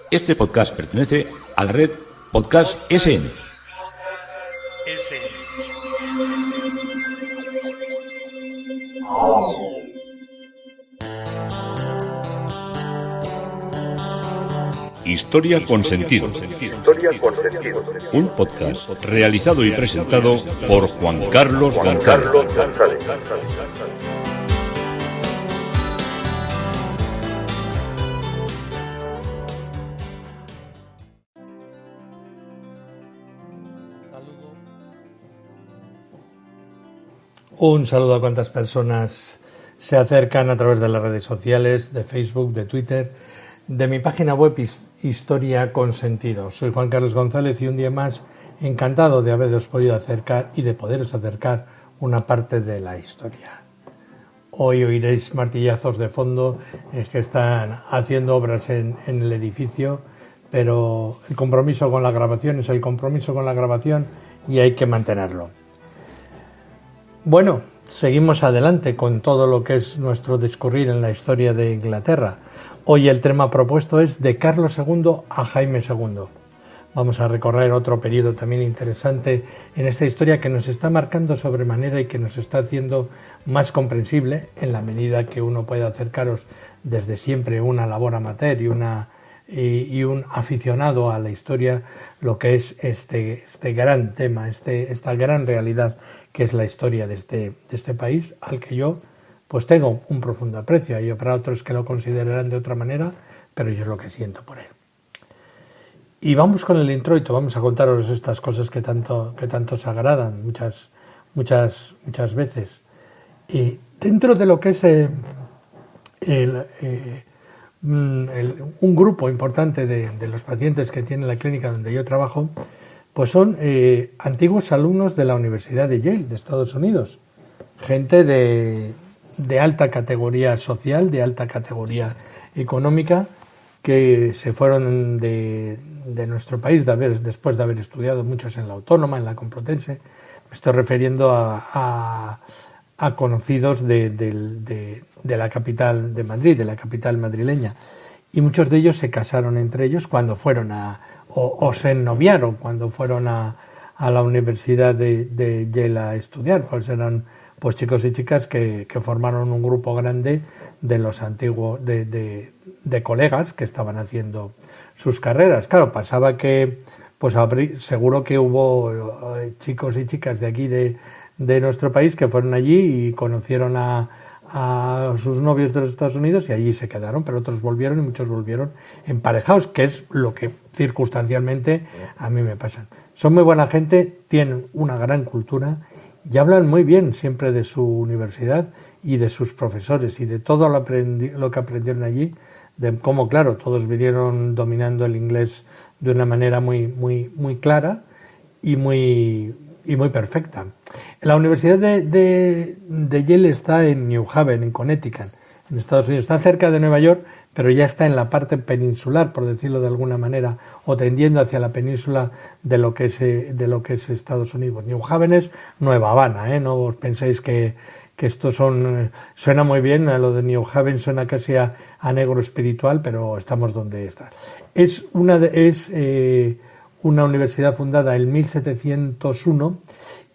Este podcast pertenece a la red Podcast SN. Historia con sentido. Un podcast realizado y presentado por Juan Carlos González. Un saludo a cuantas personas se acercan a través de las redes sociales, de Facebook, de Twitter, de mi página web Historia con Sentido. Soy Juan Carlos González y un día más encantado de haberos podido acercar y de poderos acercar una parte de la historia. Hoy oiréis martillazos de fondo que están haciendo obras en el edificio, pero el compromiso con la grabación es el compromiso con la grabación y hay que mantenerlo. Bueno, seguimos adelante con todo lo que es nuestro discurrir en la historia de Inglaterra. Hoy el tema propuesto es de Carlos II a Jaime II. Vamos a recorrer otro periodo también interesante en esta historia que nos está marcando sobremanera y que nos está haciendo más comprensible en la medida que uno puede acercaros desde siempre una labor amateur y un aficionado a la historia, lo que es este gran tema, esta gran realidad que es la historia de este país, al que yo pues tengo un profundo aprecio. Hay para otros que lo considerarán de otra manera, pero yo es lo que siento por él. Y vamos con el introito, vamos a contaros estas cosas que tanto os agradan muchas veces. Y dentro de lo que es un grupo importante de los pacientes que tiene la clínica donde yo trabajo, pues son antiguos alumnos de la Universidad de Yale, de Estados Unidos. Gente de alta categoría social, de alta categoría económica, que se fueron de nuestro país después de haber estudiado muchos en la Autónoma, en la Complutense. Me estoy refiriendo a conocidos de la capital de Madrid, de la capital madrileña. Y muchos de ellos se casaron entre ellos cuando fueron o se ennoviaron cuando fueron a la Universidad de Yale a estudiar, pues eran pues chicos y chicas que formaron un grupo grande de los antiguos de colegas que estaban haciendo sus carreras. Claro, pasaba que pues seguro que hubo chicos y chicas de aquí de nuestro país que fueron allí y conocieron a sus novios de los Estados Unidos y allí se quedaron, pero otros volvieron y muchos volvieron emparejados, que es lo que circunstancialmente a mí me pasa. Son muy buena gente, tienen una gran cultura y hablan muy bien siempre de su universidad y de sus profesores y de todo lo que aprendieron allí, de cómo, claro, todos vinieron dominando el inglés de una manera muy clara y muy perfecta. La Universidad de Yale está en New Haven, en Connecticut, en Estados Unidos. Está cerca de Nueva York, pero ya está en la parte peninsular, por decirlo de alguna manera, o tendiendo hacia la península de lo que es Estados Unidos. New Haven es Nueva Habana, no os penséis que esto suena muy bien, a lo de New Haven suena casi a negro espiritual, pero estamos donde está. Es una universidad fundada en 1701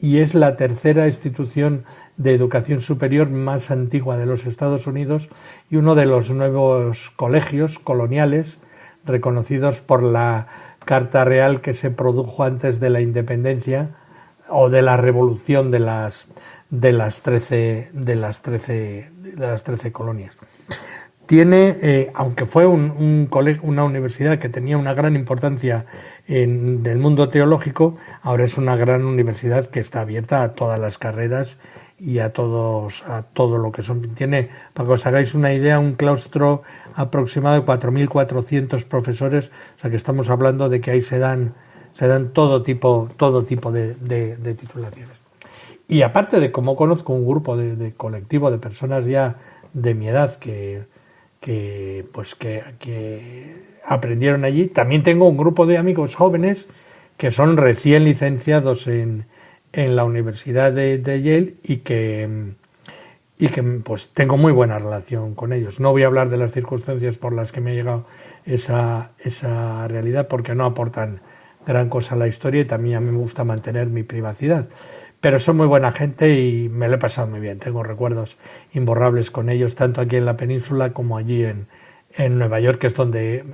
y es la tercera institución de educación superior más antigua de los Estados Unidos y uno de los nuevos colegios coloniales reconocidos por la Carta Real que se produjo antes de la independencia o de la revolución de las 13 colonias. Tiene, aunque fue una universidad que tenía una gran importancia del mundo teológico, ahora es una gran universidad que está abierta a todas las carreras y a todo lo que son. Tiene, para que os hagáis una idea, un claustro aproximado de 4.400 profesores, o sea que estamos hablando de que ahí se dan todo tipo de titulaciones. Y aparte de cómo conozco un grupo de colectivo de personas ya de mi edad que aprendieron allí, también tengo un grupo de amigos jóvenes que son recién licenciados en la Universidad de Yale y que pues tengo muy buena relación con ellos. No voy a hablar de las circunstancias por las que me ha llegado esa realidad porque no aportan gran cosa a la historia y también a mí me gusta mantener mi privacidad. Pero son muy buena gente y me lo he pasado muy bien. Tengo recuerdos imborrables con ellos, tanto aquí en la península como allí en Nueva York, que es donde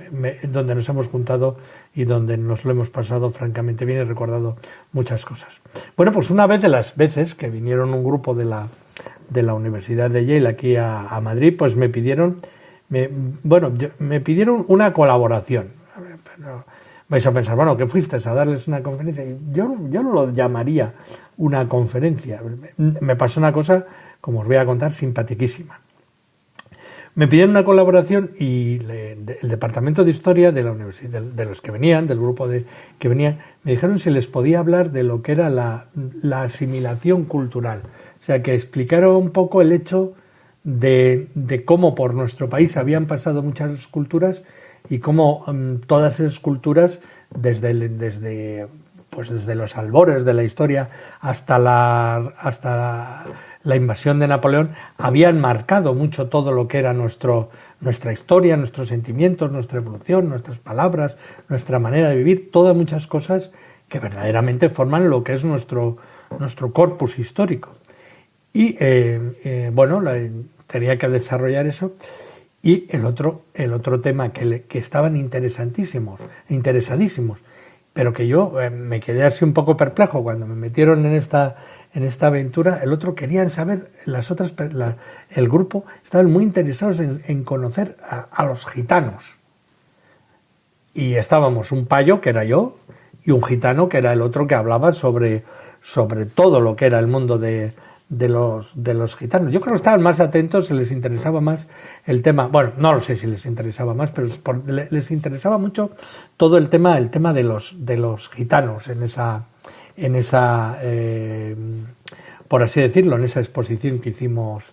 nos hemos juntado y donde nos lo hemos pasado francamente bien y recordado muchas cosas. Bueno, pues una vez de las veces que vinieron un grupo de la Universidad de Yale aquí a Madrid, pues me pidieron una colaboración. Vais a pensar, bueno, ¿qué fuiste a darles una conferencia? Yo no lo llamaría una conferencia. Me pasó una cosa, como os voy a contar, simpaticísima. Me pidieron una colaboración y el departamento de historia de la universidad, de los que venían, del grupo que venían, me dijeron si les podía hablar de lo que era la asimilación cultural. O sea, que explicara un poco el hecho de cómo por nuestro país habían pasado muchas culturas y cómo todas esas culturas, desde los albores de la historia hasta la invasión de Napoleón, habían marcado mucho todo lo que era nuestra historia, nuestros sentimientos, nuestra evolución, nuestras palabras, nuestra manera de vivir, todas muchas cosas que verdaderamente forman lo que es nuestro corpus histórico. Y tenía que desarrollar eso. Y el otro tema que estaban interesadísimos, pero que yo me quedé así un poco perplejo cuando me metieron en esta aventura. El otro querían saber, el grupo estaban muy interesados en conocer a los gitanos. Y estábamos un payo, que era yo, y un gitano, que era el otro, que hablaba sobre todo lo que era el mundo de los gitanos. Yo creo que estaban más atentos, se les interesaba más el tema. Bueno, no lo sé si les interesaba más, pero les interesaba mucho todo el tema de los gitanos en esa por así decirlo, en esa exposición que hicimos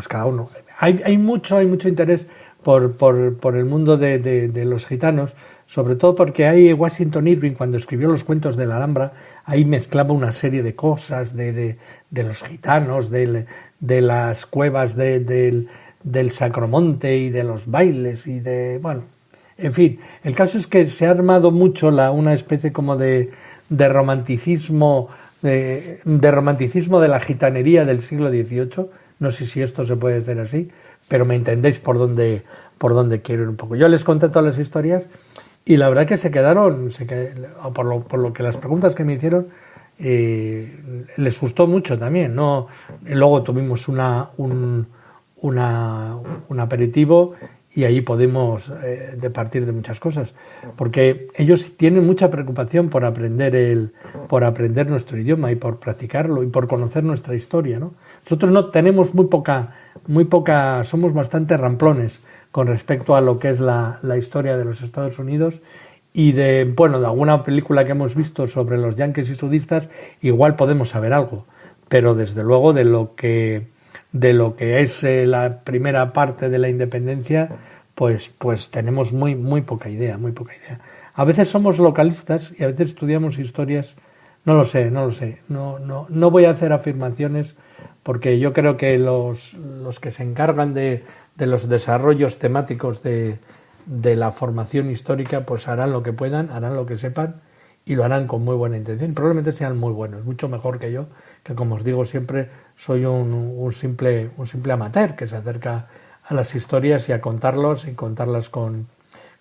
cada uno. Hay mucho interés por el mundo de los gitanos, sobre todo porque hay Washington Irving, cuando escribió los cuentos de la Alhambra, ahí mezclaba una serie de cosas de los gitanos, de las cuevas del Sacromonte y de los bailes y en fin, el caso es que se ha armado mucho una especie como de romanticismo de la gitanería del siglo XVIII. No sé si esto se puede decir así, pero me entendéis por dónde quiero ir un poco. Yo les conté todas las historias y la verdad que se quedaron, por lo que las preguntas que me hicieron, les gustó mucho también, ¿no? Luego tuvimos un aperitivo y ahí podemos departir de muchas cosas, porque ellos tienen mucha preocupación por aprender nuestro idioma y por practicarlo y por conocer nuestra historia, ¿no? Nosotros no tenemos muy poca, somos bastante ramplones con respecto a lo que es la historia de los Estados Unidos y de alguna película que hemos visto sobre los yanquis y sudistas, igual podemos saber algo, pero desde luego de lo que es la primera parte de la independencia, pues tenemos muy poca idea. A veces somos localistas y a veces estudiamos historias, no lo sé, no voy a hacer afirmaciones, porque yo creo que los que se encargan de los desarrollos temáticos de la formación histórica, pues harán lo que puedan, harán lo que sepan y lo harán con muy buena intención. Probablemente sean muy buenos, mucho mejor que yo, que como os digo siempre soy un simple amateur que se acerca a las historias y a contarlas con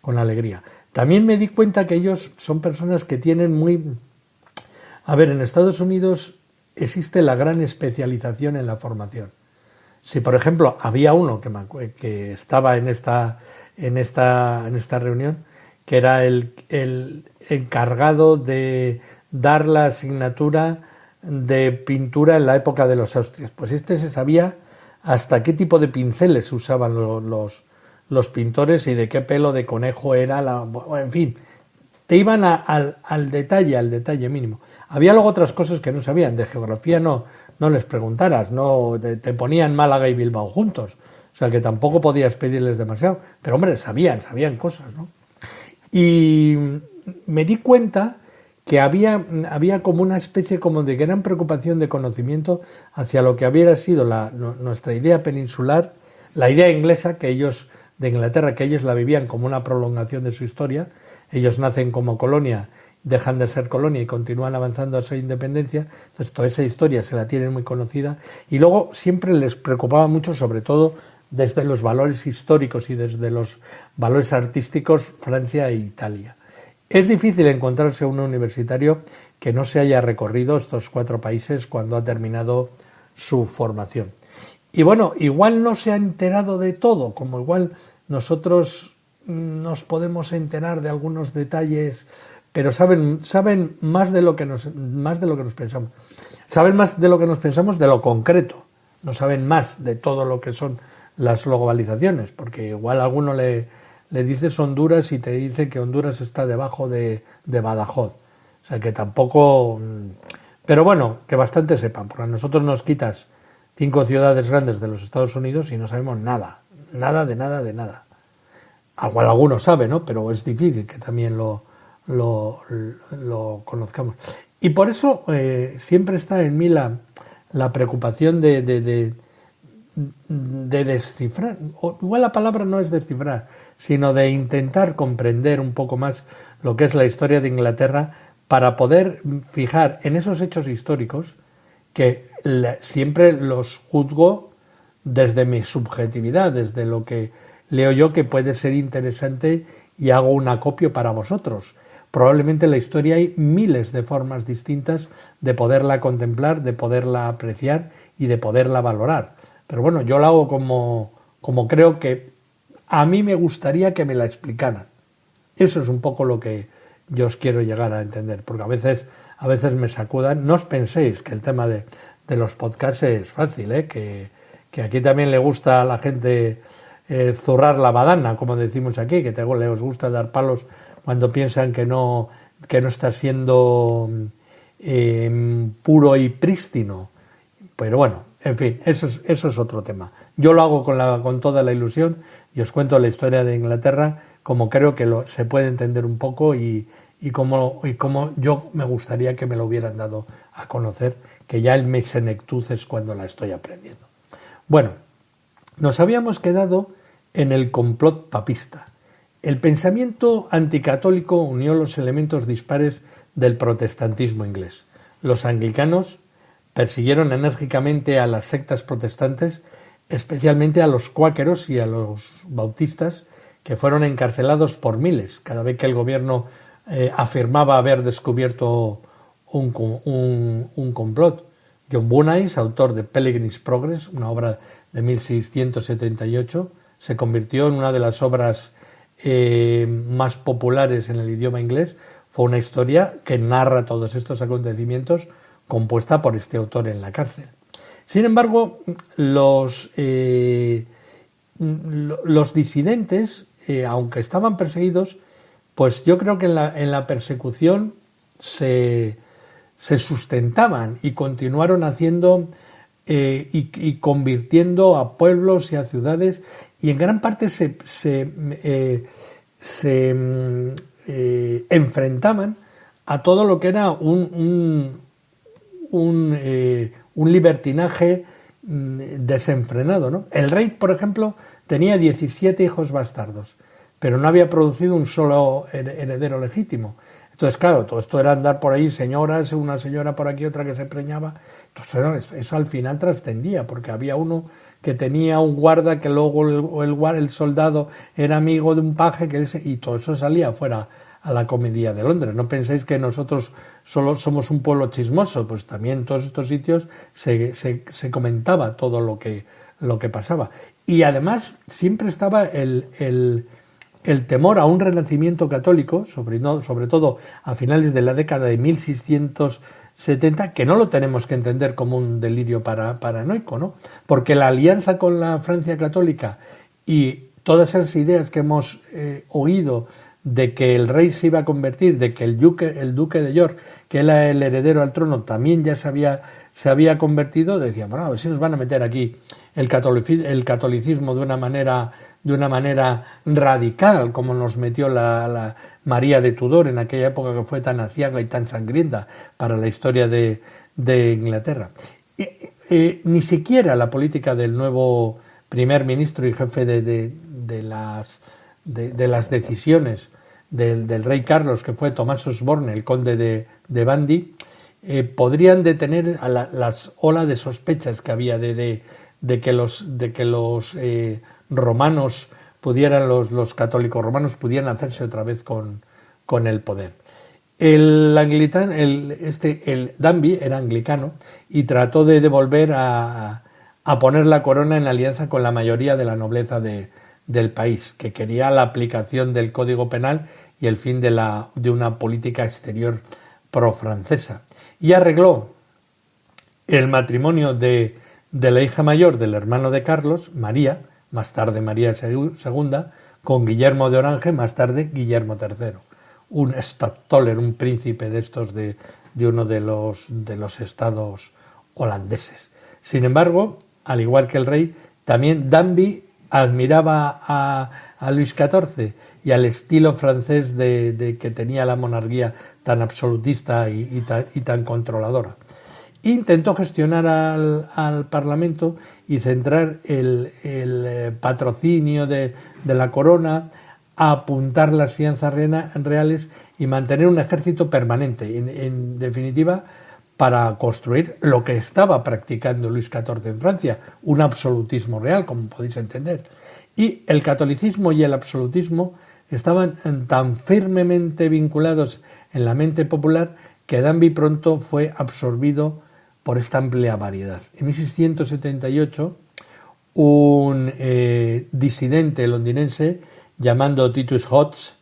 alegría. También me di cuenta que ellos son personas que tienen en Estados Unidos existe la gran especialización en la formación. Si, por ejemplo, había uno que estaba en esta reunión, que era el encargado de dar la asignatura de pintura en la época de los Austrias, pues se sabía hasta qué tipo de pinceles usaban los pintores y de qué pelo de conejo era en fin, te iban al detalle mínimo. Había luego otras cosas que no sabían, de geografía no les preguntaras, no te ponían Málaga y Bilbao juntos, o sea que tampoco podías pedirles demasiado, pero hombre, sabían cosas, ¿no? Y me di cuenta que había como una especie como de gran preocupación de conocimiento hacia lo que había sido nuestra idea peninsular, la idea inglesa, que ellos de Inglaterra, que ellos la vivían como una prolongación de su historia. Ellos nacen como colonia, dejan de ser colonia y continúan avanzando a su independencia. Entonces toda esa historia se la tienen muy conocida. Y luego siempre les preocupaba mucho, sobre todo desde los valores históricos y desde los valores artísticos, Francia e Italia. Es difícil encontrarse un universitario que no se haya recorrido estos 4 países cuando ha terminado su formación. Y bueno, igual no se ha enterado de todo, como igual nosotros nos podemos enterar de algunos detalles, pero saben más de lo que nos pensamos. Saben más de lo que nos pensamos de lo concreto. No saben más de todo lo que son las globalizaciones, porque igual a alguno le dices Honduras y te dice que Honduras está debajo de Badajoz. O sea que tampoco... Pero bueno, que bastante sepan, porque a nosotros nos quitas 5 ciudades grandes de los Estados Unidos y no sabemos nada. Nada de nada de nada. Igual alguno sabe, ¿no? Pero es difícil que también lo conozcamos. Y por eso siempre está en mí la preocupación de descifrar, o igual la palabra no es descifrar, sino de intentar comprender un poco más lo que es la historia de Inglaterra para poder fijar en esos hechos históricos que siempre los juzgo desde mi subjetividad, desde lo que leo yo que puede ser interesante y hago un acopio para vosotros. Probablemente en la historia hay miles de formas distintas de poderla contemplar, de poderla apreciar y de poderla valorar. Pero bueno, yo la hago como creo que a mí me gustaría que me la explicaran. Eso es un poco lo que yo os quiero llegar a entender, porque a veces me sacudan. No os penséis que el tema de los podcasts es fácil, que aquí también le gusta a la gente zurrar la badana, como decimos aquí, que les gusta dar palos cuando piensan que no está siendo puro y prístino. Pero bueno, en fin, eso es otro tema. Yo lo hago con toda la ilusión y os cuento la historia de Inglaterra como creo que se puede entender un poco y como yo me gustaría que me lo hubieran dado a conocer, que ya en mi senectud es cuando la estoy aprendiendo. Bueno, nos habíamos quedado en el complot papista. El pensamiento anticatólico unió los elementos dispares del protestantismo inglés. Los anglicanos persiguieron enérgicamente a las sectas protestantes, especialmente a los cuáqueros y a los bautistas, que fueron encarcelados por miles cada vez que el gobierno afirmaba haber descubierto un complot. John Bunyan, autor de Pilgrim's Progress, una obra de 1678, se convirtió en una de las obras más populares en el idioma inglés. Fue una historia que narra todos estos acontecimientos, compuesta por este autor en la cárcel. Sin embargo, los disidentes, aunque estaban perseguidos, pues yo creo que en la persecución se sustentaban y continuaron haciendo y convirtiendo a pueblos y a ciudades, y en gran parte se enfrentaban a todo lo que era un libertinaje desenfrenado, ¿no? El rey, por ejemplo, tenía 17 hijos bastardos, pero no había producido un solo heredero legítimo. Entonces, claro, todo esto era andar por ahí, señoras, una señora por aquí, otra que se preñaba. Entonces, eso al final trascendía, porque había uno que tenía un guarda que luego el soldado era amigo de un paje, y todo eso salía fuera a la Comedia de Londres. No penséis que nosotros solo somos un pueblo chismoso, pues también en todos estos sitios se comentaba todo lo que pasaba. Y además siempre estaba el temor a un renacimiento católico, sobre todo a finales de la década de 1670, que no lo tenemos que entender como un delirio paranoico, ¿no? Porque la alianza con la Francia católica y todas esas ideas que hemos oído de que el rey se iba a convertir, de que el duque de York, que era el heredero al trono, también ya se había convertido, decían, bueno, a ver si nos van a meter aquí el catolicismo de una manera radical, como nos metió la María de Tudor en aquella época que fue tan aciaga y tan sangrienta para la historia de Inglaterra. Ni siquiera la política del nuevo primer ministro y jefe de de las decisiones del rey Carlos, que fue Tomás Osborne, el conde de Bandy, podrían detener a las olas de sospechas que había de que los romanos pudieran, los católicos romanos pudieran hacerse otra vez con el poder. El Danby era anglicano y trató de devolver a poner la corona en alianza con la mayoría de la nobleza del país, que quería la aplicación del Código Penal y el fin de una política exterior pro-francesa. Y arregló el matrimonio de la hija mayor del hermano de Carlos, María, más tarde María II, con Guillermo de Orange, más tarde Guillermo III. Un stadtholder, un príncipe de estos de uno de los estados holandeses. Sin embargo, al igual que el rey, también Danby admiraba a Luis XIV y al estilo francés de que tenía la monarquía tan absolutista y tan controladora. Intentó gestionar al Parlamento y centrar el patrocinio de la corona, apuntar las fianzas reales y mantener un ejército permanente, en definitiva, para construir lo que estaba practicando Luis XIV en Francia, un absolutismo real, como podéis entender. Y el catolicismo y el absolutismo estaban tan firmemente vinculados en la mente popular que Danby pronto fue absorbido por esta amplia variedad. En 1678, un disidente londinense llamado Titus Hodges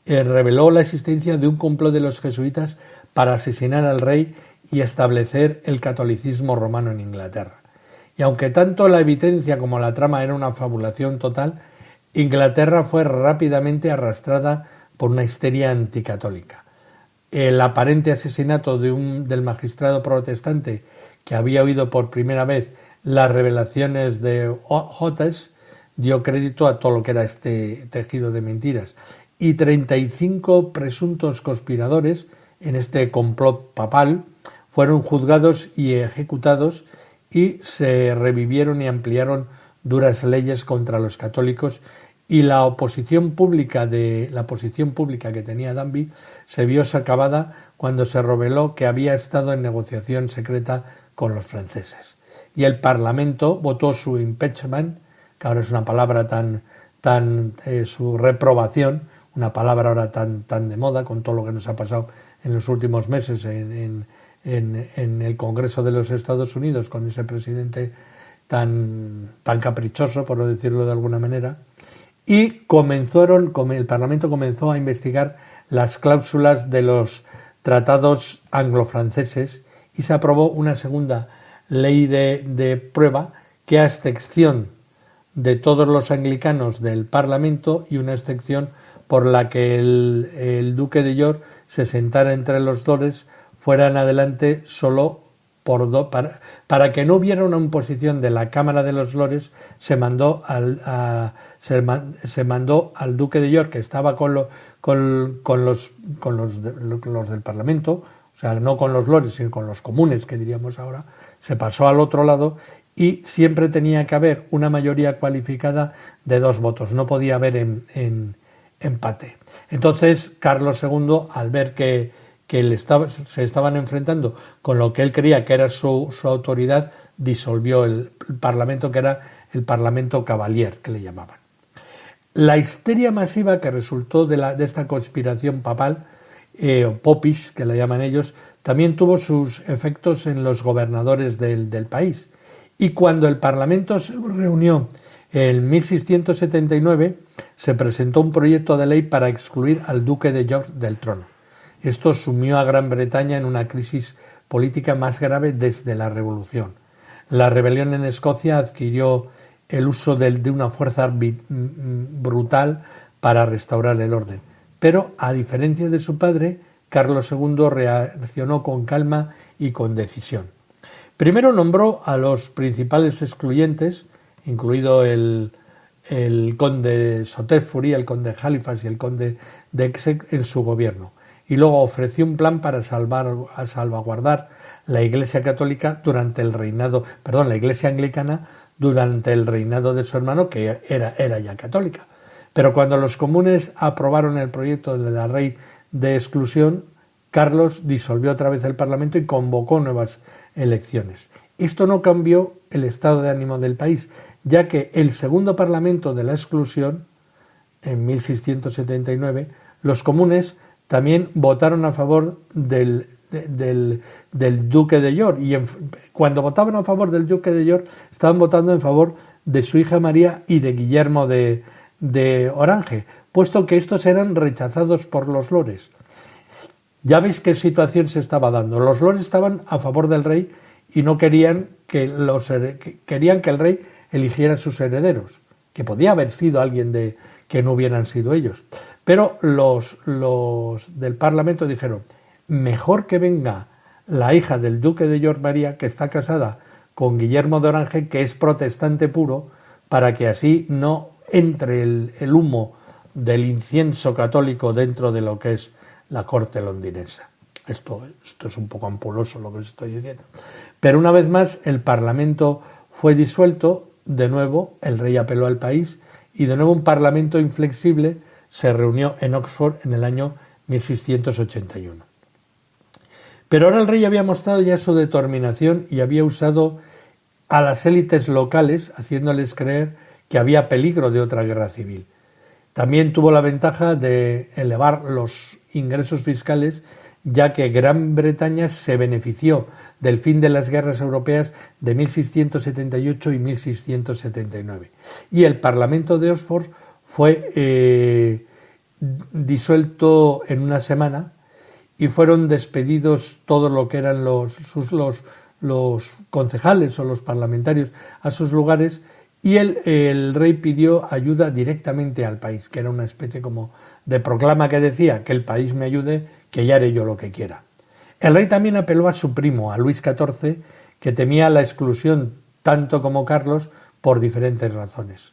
reveló la existencia de un complot de los jesuitas para asesinar al rey y establecer el catolicismo romano en Inglaterra. Y aunque tanto la evidencia como la trama era una fabulación total, Inglaterra fue rápidamente arrastrada por una histeria anticatólica. El aparente asesinato del magistrado protestante que había oído por primera vez las revelaciones de Hodges dio crédito a todo lo que era este tejido de mentiras. Y 35 presuntos conspiradores en este complot papal fueron juzgados y ejecutados, y se revivieron y ampliaron duras leyes contra los católicos, y la posición pública que tenía Danby se vio socavada cuando se reveló que había estado en negociación secreta con los franceses. Y el Parlamento votó su impeachment, que ahora es una palabra su reprobación, una palabra ahora tan de moda con todo lo que nos ha pasado en los últimos meses en el Congreso de los Estados Unidos, con ese presidente tan caprichoso, por no decirlo de alguna manera. Y el Parlamento comenzó a investigar las cláusulas de los tratados anglo-franceses y se aprobó una segunda ley de prueba que, a excepción de todos los anglicanos del Parlamento, y una excepción por la que el duque de York se sentara entre los lores, fueran adelante solo para que no hubiera una imposición de la Cámara de los Lores. Se mandó al duque de York, que estaba con los del Parlamento, o sea, no con los lores, sino con los comunes, que diríamos ahora, se pasó al otro lado, y siempre tenía que haber una mayoría cualificada de 2 votos, no podía haber empate. Entonces Carlos II, al ver que se estaban enfrentando con lo que él creía que era su autoridad, disolvió el Parlamento, que era el Parlamento Cavalier, que le llamaban. La histeria masiva que resultó de esta conspiración papal, o popish, que la llaman ellos, también tuvo sus efectos en los gobernadores del país. Y cuando el Parlamento se reunió en 1679, se presentó un proyecto de ley para excluir al duque de York del trono. Esto sumió a Gran Bretaña en una crisis política más grave desde la Revolución. La rebelión en Escocia adquirió el uso de una fuerza brutal para restaurar el orden. Pero, a diferencia de su padre, Carlos II reaccionó con calma y con decisión. Primero nombró a los principales excluyentes, incluido el conde Sotefuri, el conde Halifax y el conde de Essex, en su gobierno. Y luego ofreció un plan para salvaguardar la Iglesia católica la Iglesia anglicana durante el reinado de su hermano, que era ya católica. Pero cuando los comunes aprobaron el proyecto de la ley de exclusión, Carlos disolvió otra vez el Parlamento y convocó nuevas elecciones. Esto no cambió el estado de ánimo del país, ya que el segundo Parlamento de la exclusión, en 1679, los comunes también votaron a favor del duque de York, y cuando votaban a favor del duque de York estaban votando en favor de su hija María y de Guillermo de Orange, puesto que estos eran rechazados por los lores. Ya veis qué situación se estaba dando. Los lores estaban a favor del rey y no querían querían que el rey eligiera sus herederos, que podía haber sido alguien que no hubieran sido ellos. Pero los del Parlamento dijeron: mejor que venga la hija del duque de York, María, que está casada con Guillermo de Orange, que es protestante puro, para que así no entre el humo del incienso católico dentro de lo que es la corte londinense. Esto es un poco ampuloso lo que os estoy diciendo. Pero una vez más el Parlamento fue disuelto, de nuevo el rey apeló al país y de nuevo un Parlamento inflexible se reunió en Oxford en el año 1681. Pero ahora el rey había mostrado ya su determinación y había usado a las élites locales, haciéndoles creer que había peligro de otra guerra civil. También tuvo la ventaja de elevar los ingresos fiscales, ya que Gran Bretaña se benefició del fin de las guerras europeas de 1678 y 1679. Y el Parlamento de Oxford fue disuelto en una semana y fueron despedidos todos lo que eran los concejales o los parlamentarios a sus lugares, y el rey pidió ayuda directamente al país, que era una especie como de proclama que decía: que el país me ayude, que ya haré yo lo que quiera. El rey también apeló a su primo, a Luis XIV, que temía la exclusión tanto como Carlos por diferentes razones.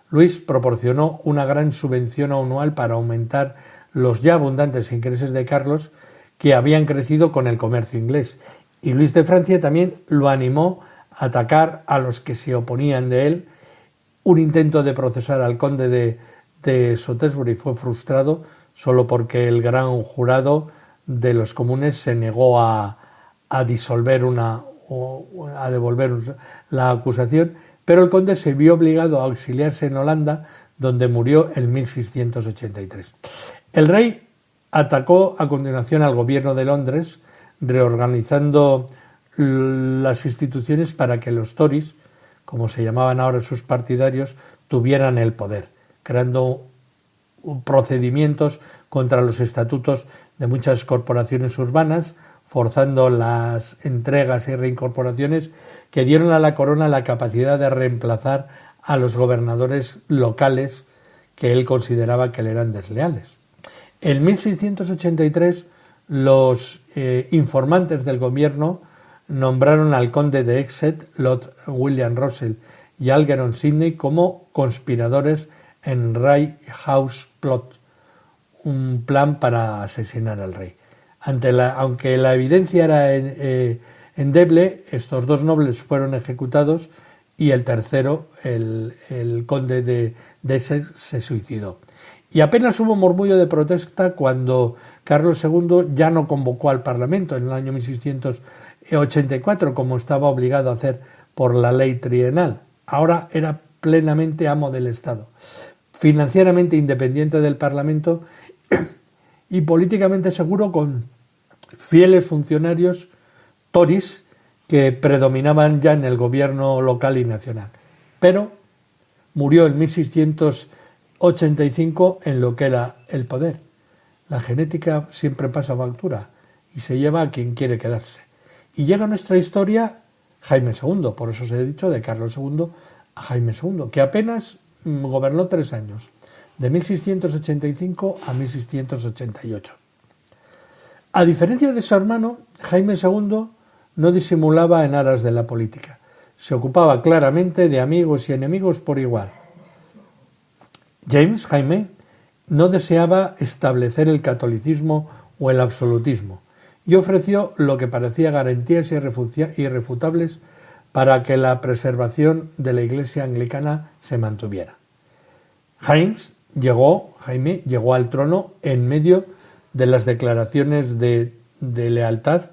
Luis proporcionó una gran subvención anual para aumentar los ya abundantes ingresos de Carlos, que habían crecido con el comercio inglés, y Luis de Francia también lo animó a atacar a los que se oponían de él. Un intento de procesar al conde de Shrewsbury fue frustrado solo porque el gran jurado de los comunes se negó a devolver la acusación, pero el conde se vio obligado a exiliarse en Holanda, donde murió en 1683. El rey atacó a continuación al gobierno de Londres, reorganizando las instituciones para que los Tories, como se llamaban ahora sus partidarios, tuvieran el poder, creando procedimientos contra los estatutos de muchas corporaciones urbanas, forzando las entregas y reincorporaciones que dieron a la corona la capacidad de reemplazar a los gobernadores locales que él consideraba que le eran desleales. En 1683 los informantes del gobierno nombraron al conde de Exeter, Lord William Russell y Algernon Sidney como conspiradores en Rye House Plot, un plan para asesinar al rey. Aunque la evidencia era endeble, estos dos nobles fueron ejecutados y el tercero, el conde de Essex, se suicidó. Y apenas hubo murmullo de protesta cuando Carlos II ya no convocó al Parlamento en el año 1684, como estaba obligado a hacer por la ley trienal. Ahora era plenamente amo del Estado, financieramente independiente del Parlamento y políticamente seguro, con fieles funcionarios tories que predominaban ya en el gobierno local y nacional. Pero murió en 1685 en lo que era el poder. La genética siempre pasa factura y se lleva a quien quiere quedarse. Y llega a nuestra historia Jaime II, por eso os he dicho de Carlos II a Jaime II, que apenas gobernó 3 años, de 1685 a 1688. A diferencia de su hermano, Jaime II no disimulaba en aras de la política. Se ocupaba claramente de amigos y enemigos por igual. Jaime, no deseaba establecer el catolicismo o el absolutismo y ofreció lo que parecía garantías irrefutables para que la preservación de la Iglesia anglicana se mantuviera. James Jaime llegó al trono en medio de las declaraciones de lealtad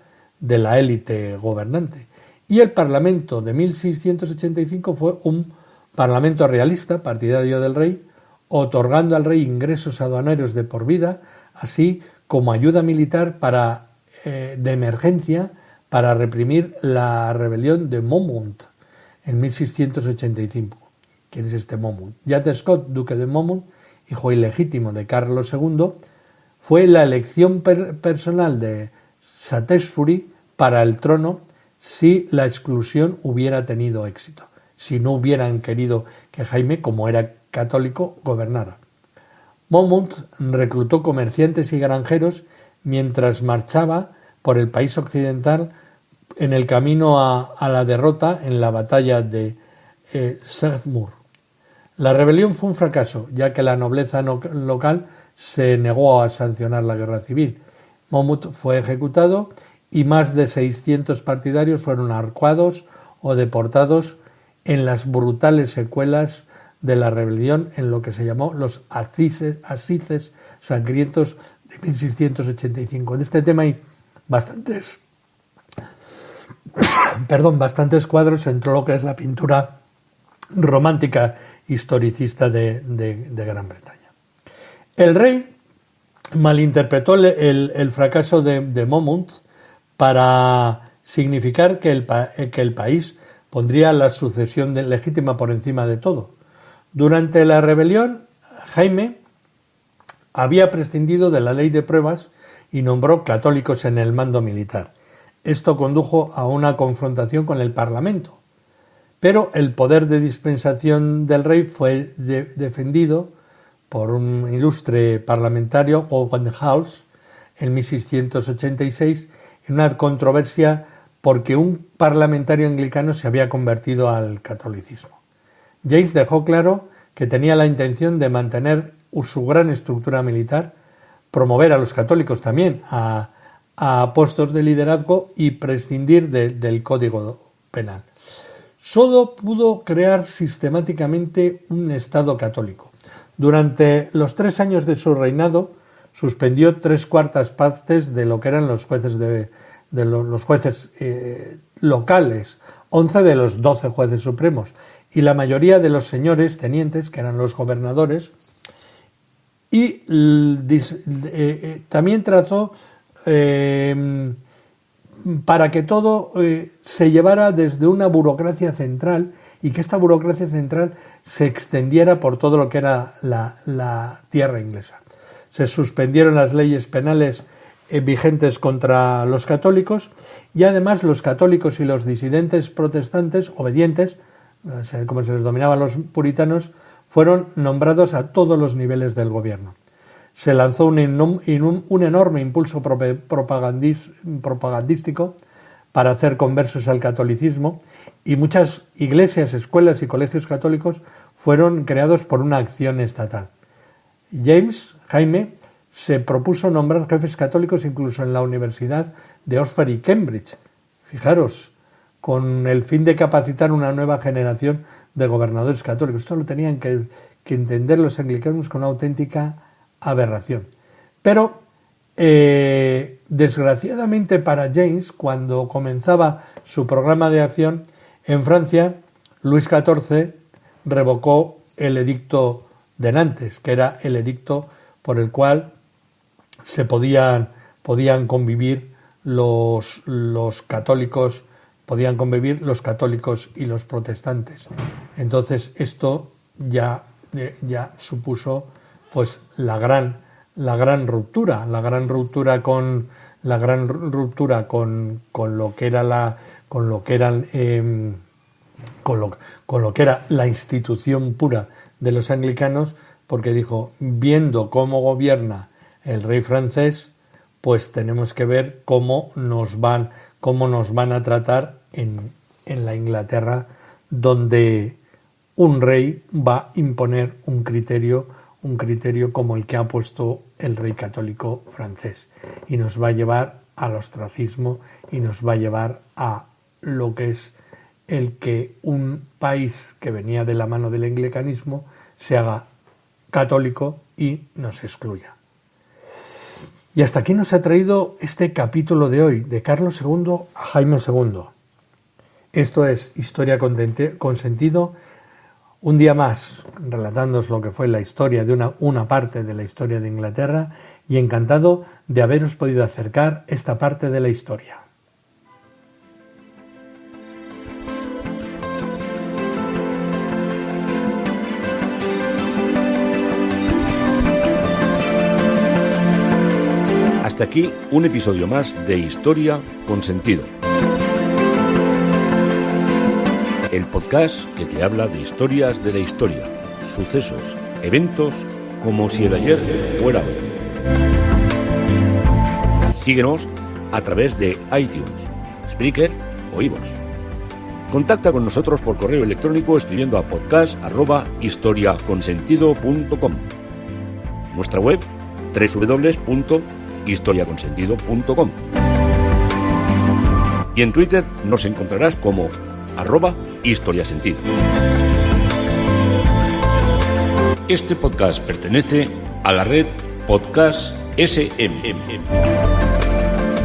de la élite gobernante. Y el Parlamento de 1685 fue un parlamento realista, partidario del rey, otorgando al rey ingresos aduaneros de por vida, así como ayuda militar de emergencia para reprimir la rebelión de Monmouth en 1685. ¿Quién es este Monmouth? Jack Scott, duque de Monmouth, hijo ilegítimo de Carlos II, fue la elección personal de Shaftesbury para el trono si la exclusión hubiera tenido éxito, si no hubieran querido que Jaime, como era católico, gobernara. Monmouth reclutó comerciantes y granjeros mientras marchaba por el país occidental en el camino a la derrota en la batalla de Sèvres. La rebelión fue un fracaso, ya que la nobleza local se negó a sancionar la guerra civil. Monmouth fue ejecutado y más de 600 partidarios fueron ahorcados o deportados en las brutales secuelas de la rebelión en lo que se llamó los Asices Sangrientos de 1685. De este tema hay bastantes cuadros entre lo que es la pintura romántica historicista de Gran Bretaña. El rey malinterpretó el fracaso de Monmouth para significar que el país pondría la sucesión legítima por encima de todo. Durante la rebelión, Jaime había prescindido de la ley de pruebas y nombró católicos en el mando militar. Esto condujo a una confrontación con el Parlamento, pero el poder de dispensación del rey fue defendido por un ilustre parlamentario, Owen House, en 1686, en una controversia porque un parlamentario anglicano se había convertido al catolicismo. James dejó claro que tenía la intención de mantener su gran estructura militar, promover a los católicos también a puestos de liderazgo y prescindir del código penal. Solo pudo crear sistemáticamente un Estado católico. Durante los 3 años de su reinado suspendió 3/4 partes de lo que eran los jueces los jueces locales, 11 de los 12 jueces supremos y la mayoría de los señores tenientes, que eran los gobernadores, y también trazó para que todo se llevara desde una burocracia central y que esta burocracia central se extendiera por todo lo que era la tierra inglesa. Se suspendieron las leyes penales vigentes contra los católicos y además los católicos y los disidentes protestantes obedientes, como se les denominaban los puritanos, fueron nombrados a todos los niveles del gobierno. Se lanzó un enorme impulso propagandístico para hacer conversos al catolicismo y muchas iglesias, escuelas y colegios católicos fueron creados por una acción estatal. Jaime se propuso nombrar jefes católicos incluso en la Universidad de Oxford y Cambridge, fijaros, con el fin de capacitar una nueva generación de gobernadores católicos. Esto lo tenían que entender los anglicanos con una auténtica aberración. Pero, desgraciadamente para James, cuando comenzaba su programa de acción, en Francia, Luis XIV revocó el edicto de Nantes, que era el edicto por el cual se podían convivir los católicos y los protestantes. Entonces esto ya supuso pues la gran ruptura con lo que era la institución pura de los anglicanos, porque dijo, viendo cómo gobierna el rey francés, pues tenemos que ver cómo nos van a tratar en la Inglaterra, donde un rey va a imponer un criterio como el que ha puesto el rey católico francés, y nos va a llevar al ostracismo y nos va a llevar a lo que es el que un país que venía de la mano del anglicanismo se haga católico y nos excluya. Y hasta aquí nos ha traído este capítulo de hoy, de Carlos II a Jaime II. Esto es Historia con Sentido, un día más relatándoos lo que fue la historia de una parte de la historia de Inglaterra, y encantado de haberos podido acercar esta parte de la historia. Hasta aquí un episodio más de Historia con Sentido. El podcast que te habla de historias de la historia, sucesos, eventos, como si el ayer fuera hoy. Síguenos a través de iTunes, Spreaker o iVoox. Contacta con nosotros por correo electrónico escribiendo a podcast@historiaconsentido.com. Nuestra web www.historiaconsentido.com. Y en Twitter nos encontrarás como @historiasentido. Este podcast pertenece a la red Podcast SMM.